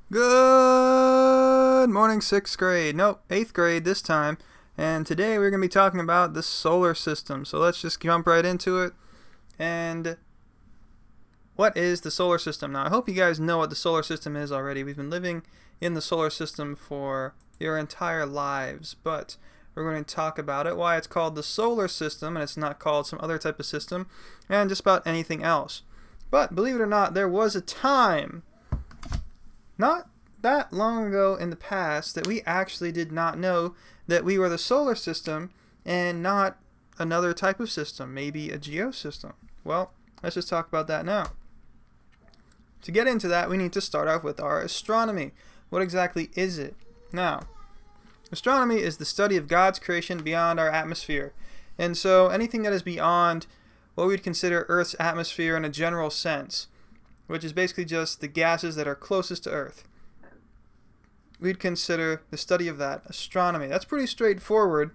Good morning, 6th grade. Nope, 8th grade this time. And today we're going to be talking about the solar system. So let's just jump right into it. And what is the solar system? Now, I hope you guys know what the solar system is already. We've been living in the solar system for your entire lives, but we're going to talk about it, why it's called the solar system and it's not called some other type of system, and just about anything else. But believe it or not, there was a time not that long ago in the past that we actually did not know that we were the solar system and not another type of system, maybe a geosystem. Well, let's just talk about that now. To get into that, we need to start off with our astronomy. What exactly is it? Now, astronomy is the study of God's creation beyond our atmosphere. And so anything that is beyond what we'd consider Earth's atmosphere in a general sense, which is basically just the gases that are closest to Earth, we'd consider the study of that astronomy. That's pretty straightforward.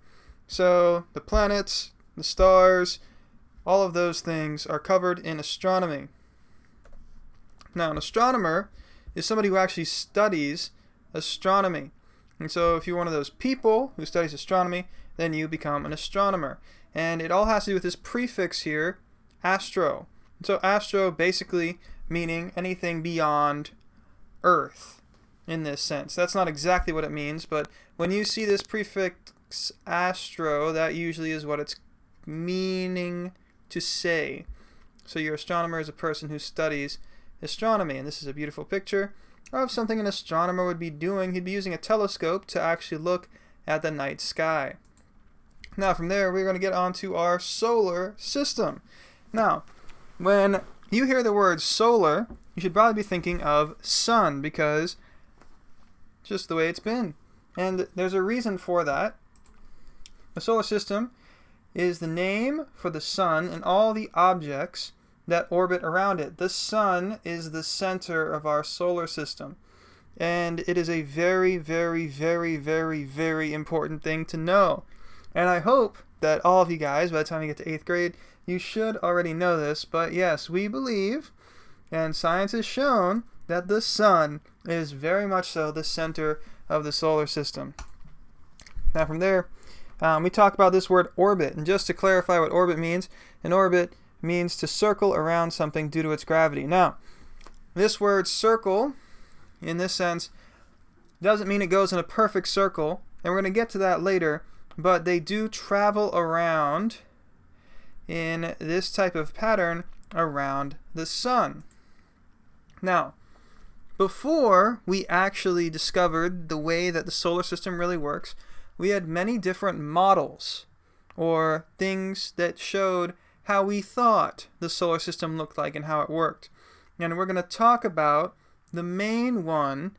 So the planets, the stars, all of those things are covered in astronomy. Now, an astronomer is somebody who actually studies astronomy. And so if you're one of those people who studies astronomy, then you become an astronomer. And it all has to do with this prefix here, astro. So astro basically meaning anything beyond Earth in this sense. That's not exactly what it means, but when you see this prefix astro, that usually is what it's meaning to say. So your astronomer is a person who studies astronomy, and this is a beautiful picture of something an astronomer would be doing. He'd be using a telescope to actually look at the night sky. Now from there, we're going to get on to our solar system. Now, when you hear the word solar, you should probably be thinking of sun, because just the way it's been. And there's a reason for that. The solar system is the name for the sun and all the objects that orbit around it. The sun is the center of our solar system. And it is a very, very, very, very, very important thing to know. And I hope that all of you guys, by the time you get to 8th grade, you should already know this, but yes, we believe, and science has shown, that the sun is very much so the center of the solar system. Now from there, we talk about this word orbit, and just to clarify what orbit means, an orbit means to circle around something due to its gravity. Now, this word circle, in this sense, doesn't mean it goes in a perfect circle, and we're going to get to that later, but they do travel around in this type of pattern around the sun. Now, before we actually discovered the way that the solar system really works, we had many different models or things that showed how we thought the solar system looked like and how it worked. And we're going to talk about the main one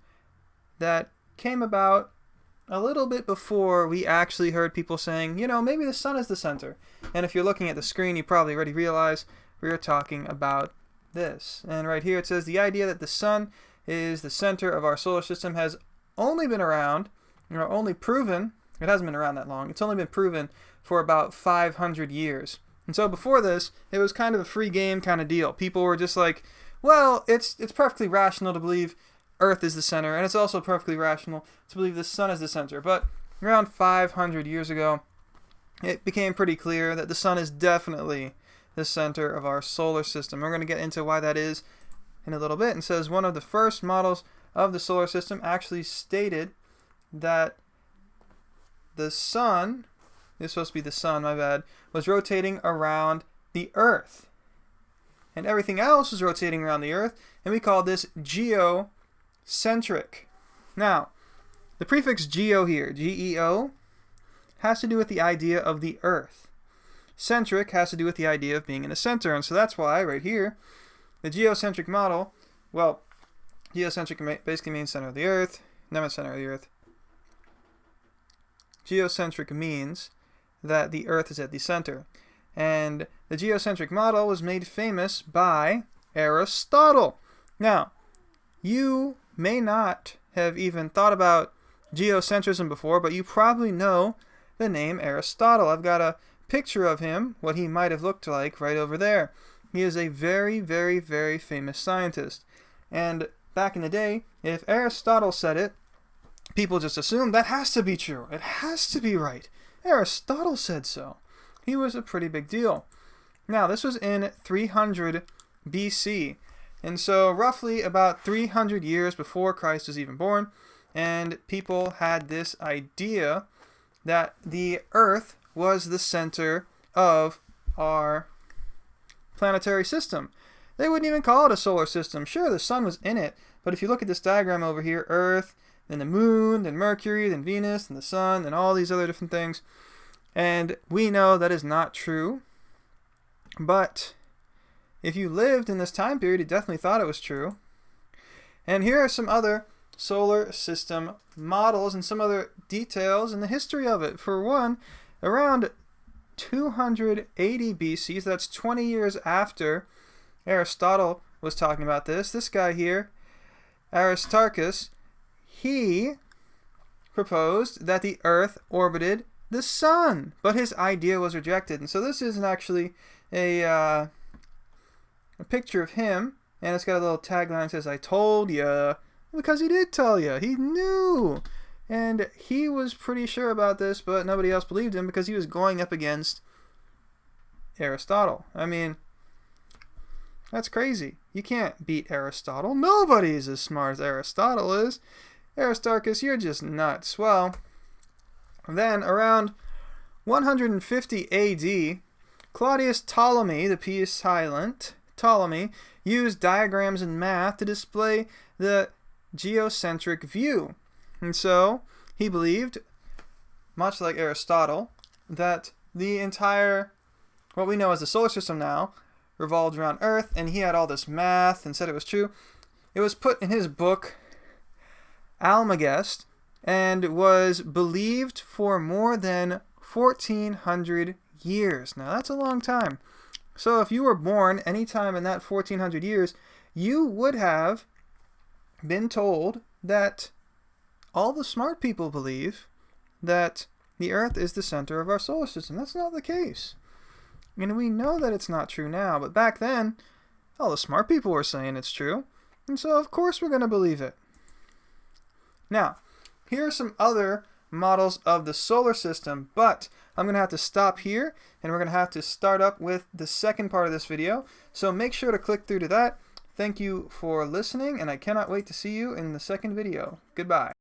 that came about a little bit before we actually heard people saying, maybe the sun is the center. And if you're looking at the screen, you probably already realize we are talking about this. And right here it says the idea that the sun is the center of our solar system has only been around, only proven, it hasn't been around that long, it's only been proven for about 500 years. And so before this, it was kind of a free game kind of deal. People were just like, well, it's perfectly rational to believe Earth is the center, and it's also perfectly rational to believe the sun is the center. But around 500 years ago, it became pretty clear that the sun is definitely the center of our solar system. We're going to get into why that is in a little bit. And says one of the first models of the solar system actually stated that the sun, it's supposed to be the sun, my bad, was rotating around the Earth. And everything else was rotating around the Earth, and we call this geocentric. Now, the prefix geo here, G-E-O, has to do with the idea of the Earth. Centric has to do with the idea of being in the center, and so that's why, right here, the geocentric model, well, geocentric basically means center of the Earth, never center of the Earth. Geocentric means that the Earth is at the center. And the geocentric model was made famous by Aristotle. Now, you may not have even thought about geocentrism before, but you probably know the name Aristotle. I've got a picture of him, what he might have looked like right over there. He is a very, very, very famous scientist. And back in the day, if Aristotle said it, people just assumed that has to be true. It has to be right. Aristotle said so. He was a pretty big deal. Now, this was in 300 BC. And so roughly about 300 years before Christ was even born, and people had this idea that the Earth was the center of our planetary system. They wouldn't even call it a solar system. Sure, the sun was in it, but if you look at this diagram over here, Earth, then the moon, then Mercury, then Venus, and the sun, and all these other different things. And we know that is not true. But if you lived in this time period, you definitely thought it was true. And here are some other solar system models and some other details in the history of it. For one, around 280 BC, so that's 20 years after Aristotle was talking about this guy here, Aristarchus, he proposed that the Earth orbited the sun, but his idea was rejected. And so this isn't actually a picture of him, and it's got a little tagline that says, "I told ya," because he did tell ya. He knew. And he was pretty sure about this, but nobody else believed him because he was going up against Aristotle. I mean, that's crazy. You can't beat Aristotle. Nobody's as smart as Aristotle is. Aristarchus, you're just nuts. Well, then around 150 AD, Claudius Ptolemy, the P is silent, Ptolemy, used diagrams and math to display the geocentric view. And so he believed, much like Aristotle, that the entire, what we know as the solar system now, revolved around Earth, and he had all this math and said it was true. It was put in his book, Almagest, and was believed for more than 1,400 years. Now, that's a long time. So if you were born anytime in that 1,400 years, you would have been told that all the smart people believe that the Earth is the center of our solar system. That's not the case. And we know that it's not true now, but back then, all the smart people were saying it's true. And so, of course, we're going to believe it. Now, here are some other models of the solar system, but I'm going to have to stop here, and we're going to have to start up with the second part of this video. So make sure to click through to that. Thank you for listening, and I cannot wait to see you in the second video. Goodbye.